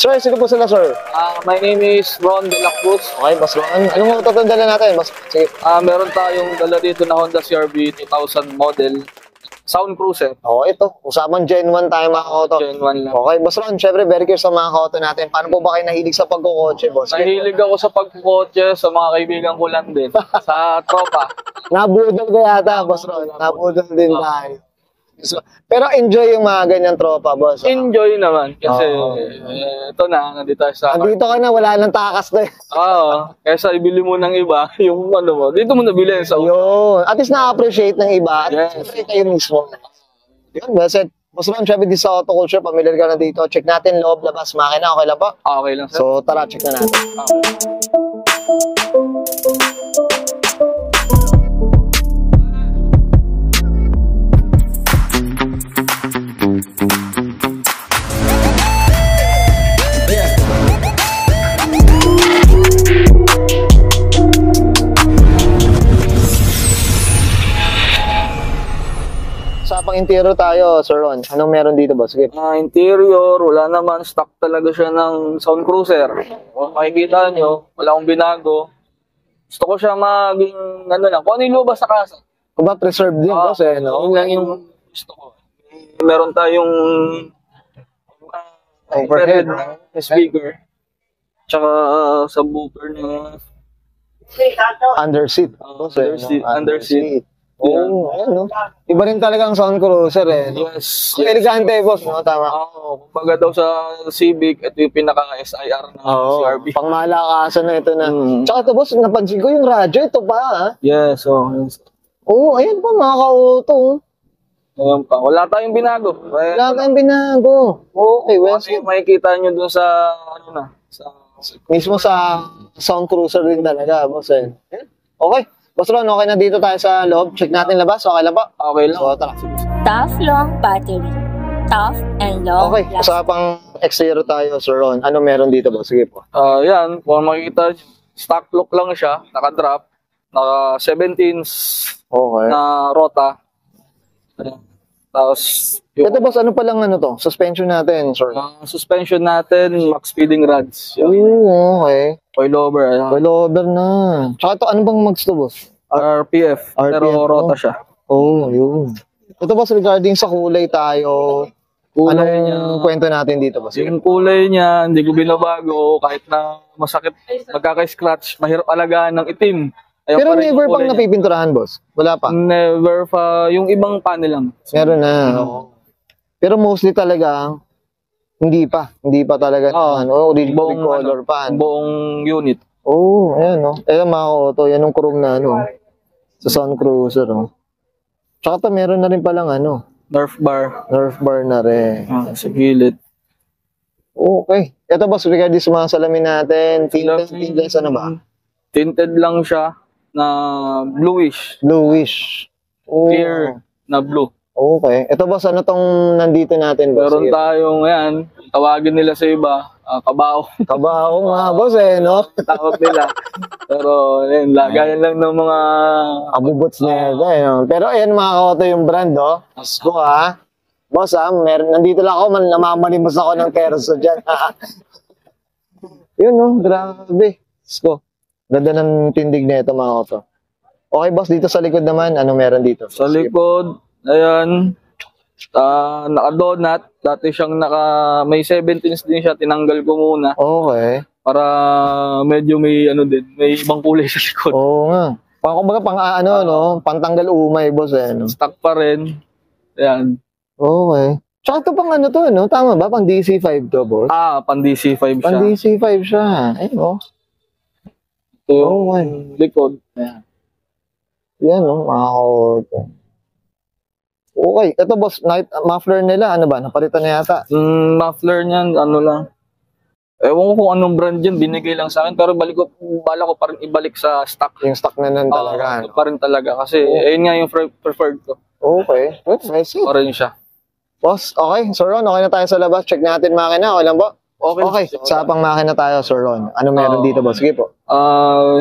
Sir, sino po sila, sir? My name is Ron De La Cruz. Okay, Boss Ron. Anong mga tatandala natin? Sige. Meron tayong dala dito na Honda CR-V 2000 model. Sound Cruiser. Ito. Usapan Gen 1 tayo mga auto. Gen 1 lang. Okay, Boss Ron, syempre, very curious sa mga auto natin. Paano po ba kayo nahilig sa pagkukotse, boss? Nahilig ako sa pagkukotse sa mga kaibigan ko lang din. Sa tropa. Nabudol ko yata, Boss Ron. Nabudol din tayo. Pero enjoy yung mga ganyan tropa, boss. Enjoy naman. Kasi ito na, nandito tayo sa... Andito ka na, wala nang takas na. Oo. Kesa ibili mo ng iba, yung ano mo, dito mo nabili sa Yun. At least na-appreciate ng iba. At yes. Siyempre kayo mismo. Yun, well said. Boss Ron, syempre di sa auto culture, familiar ka na dito. Check natin loob, labas, makina. Okay lang po? Okay lang, sir. So, tara, check na natin. Pang interior tayo, Sir Ron. Anong meron dito, boss? Sige. Interior, wala naman. Stock talaga siya ng Sound Cruiser. Kung makikita nyo, wala akong binago. Gusto ko siya maging, ano lang, kung ano yung lubas sa kasa. Kung ba, preserve din, boss, no? Yun lang yung gusto ko. Meron tayong overhead speaker. Tsaka subwoofer na underseat. Underseat. Ayun, no? Iba rin talaga ang Sound Cruiser, Yes. Elegante, boss, no? Tama. Kumbaga daw sa Civic, ito yung pinaka-SIR ng CR-V. Pang malakasan na ito na. Tsaka ito, boss, napansin ko yung radyo, ito pa, ha? Yes, Ayan pa, mga ka-auto. Ayan pa. Wala tayong binago. Wala tayong binago. Okay, well, yung makikita nyo dun sa, mismo sa Sound Cruiser din talaga, boss, Okay. Boss Ron, okay na dito tayo sa loob. Check natin labas. Okay lang ba? Okay lang. So, tara. Tough long battery. Tough and long Okay, usapang exterior tayo, Sir Ron. Ano meron dito, boss? Sige po. Yan, kung makikita, stock look lang siya. Naka-drop. Naka 17s na rota. Ayan. Tapos, ito, boss, ano palang ano to? Suspension natin, sir. Suspension natin, max speeding rods. Okay. Coilover. Coilover na. Tsaka ito, ano bang mags to, boss? RPF. Pero rota siya. Yun. Ito, boss, regarding sa kulay tayo, anong kwento natin dito, boss? Yung kulay niya, hindi ko binabago. Kahit na masakit, magkaka-scratch, mahirap alagaan ng itim. Ayaw. Pero never pang napipinturahan, boss? Wala pa? Never pa. Yung ibang panel lang. Meron na. Pero mostly talaga, hindi pa. Hindi pa talaga. Original color pa. Buong unit. Ayan, no? Ayan, mga auto. Yan yung chrome na, sa Sound Cruiser, Tsaka meron na rin palang, Nerf bar. Nerf bar na rin. Sa gilid. Okay. Ito, boss, regarding sa mga salamin natin, tinted, ano ba? Tinted lang siya na bluish. Bluish. Clear na blue. Okay. Ito, boss, ano tong nandito natin, boss? Meron tayong, tawagin nila sa iba, kabao. Kabao nga, boss, no? Tawag nila. Pero, lagayan lang ng mga... abubots na yun, Pero, ayan, mga auto yung brand, Asko, ha? Boss, nandito lang ako, namamalimos ako ng Terzo dyan. Yun, grabe. Asko. Ganda ng tindig na ito, mga auto. Okay, boss, dito sa likod naman, ano meron dito? Sa likod, ayan, naka-donut. Dati siyang may 17s din siya, tinanggal ko muna. Okay. Para medyo may may ibang kulay sa likod. Nga. Kumbaga pantanggal umay, boss, Stock pa rin. Ayan. Okay. Tsaka ito pang Tama ba? Pang DC5 to, boss? Pang DC5 siya. Pang DC5 siya. Ayun, ito yung likod. Ayan. Yan, mga auto. Okay. Ito, boss, muffler nila, ano ba? Napalitan na yata. Muffler niyan, lang. Ewan ko kung anong brand yun, binigay lang sa akin. Pero bala ko pa rin ibalik sa stock. Yung stock na nun talaga. Pa rin talaga. Kasi, ayun nga yung preferred ko. Okay. Nice. Pa rin siya. Boss, okay. Sir Ron, okay na tayo sa labas. Check natin makina. Okay lang po? Okay. Sa pang makina tayo, Sir Ron. Ano meron dito, boss? Sige po.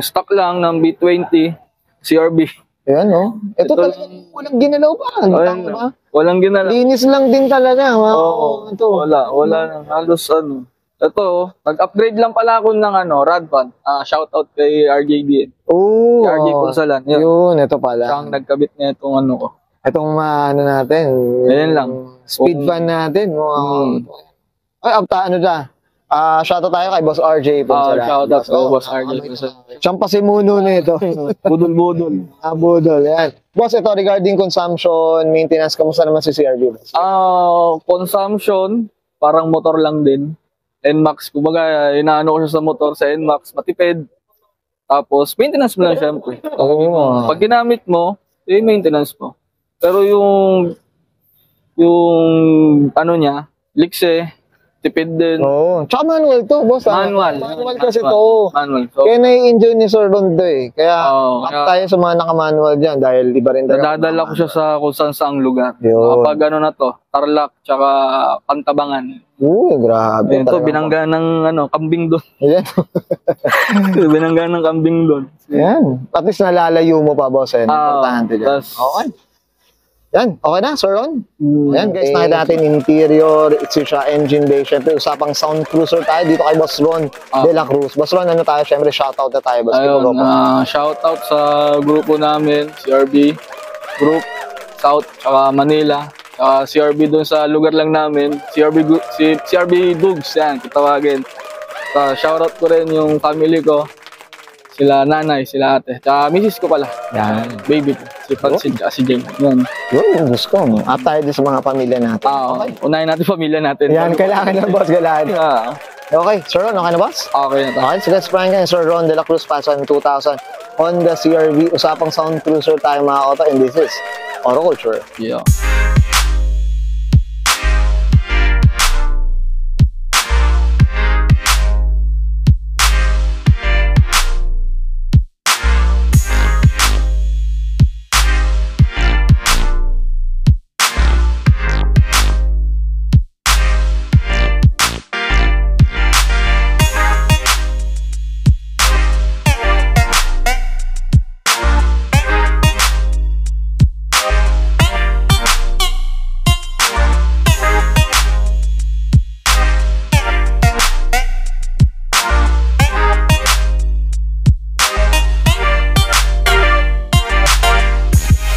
Stock lang ng B20 CR-V. Ayan, Ito talaga, walang ginalaw pa. Walang ginalaw. Linis lang din talaga. Wala. Halos Ito, nag-upgrade lang pala ako ng Radvan. Shoutout kay RJD. Oo. RJ Consalan. Yun, ito pala. Siya ang nagkabit niya itong ko. Itong ano natin. Ayan lang. Speed fan natin. Ay, ano dyan? Shoutout tayo kay Boss RJ Consalan. Shoutout kay Boss RJ Consalan. Siyang pasimuno na ito. Budol-budol. Budol, yan. Boss, ito regarding consumption, maintenance, kamusta naman si CRV? Consumption, parang motor lang din. NMAX, kumbaga, inaano ko siya sa motor sa NMAX, matipid. Tapos, maintenance mo lang syempre. Oo. Pag ginamit mo, maintenance mo. Pero yung niya, likse, tipid din. Oo. Tsaka manual to, boss. Manual. Manual kasi to. Manual. So, Kaya nai-enjoy ni Sir Rondo eh. Kaya, kaya tayo sa mga naka-manual dyan dahil iba rin talaga. nadadala ko siya sa kung saan saang lugar. Yun. Kapag na to, Tarlac, tsaka Pantabangan. Grabe. Ito, binangga ng kambing doon. Yan. Binangga ng kambing doon. Yan. At least nalalayo mo pa, boss. Importante dyan. Okay. Yan. Okay na, Sir Ron. Yan, guys. Nakita natin interior, siya engine bay. Siyempre, usapang sound cruiser tayo dito kay Boss Ron de la Cruz. Boss Ron, ano tayo? Siyempre, shoutout na tayo. Boss. Ayun, shoutout sa grupo namin, CRB Group, South, tsaka Manila. CRB doon sa lugar lang namin, CRB Dugs, yan, kitawagin. Shoutout ko rin yung family ko, sila nanay, sila ate, tsaka misis ko pala, yan, baby ko, si Francine, tsaka si Jane, yan. Yun, gusto ko. At tayo din sa mga pamilya natin. Okay. Unahin natin pamilya natin. Yan, kailangan ng boss, kailangan. Okay, Sir Ron, okay na boss? Okay na tayo. Okay, so let's prank kayo, Sir Ron de la Cruz, Pasan 2000, Honda CRV, usapang sound cruiser tayo mga auto, and this is Auto Culture. Yeah.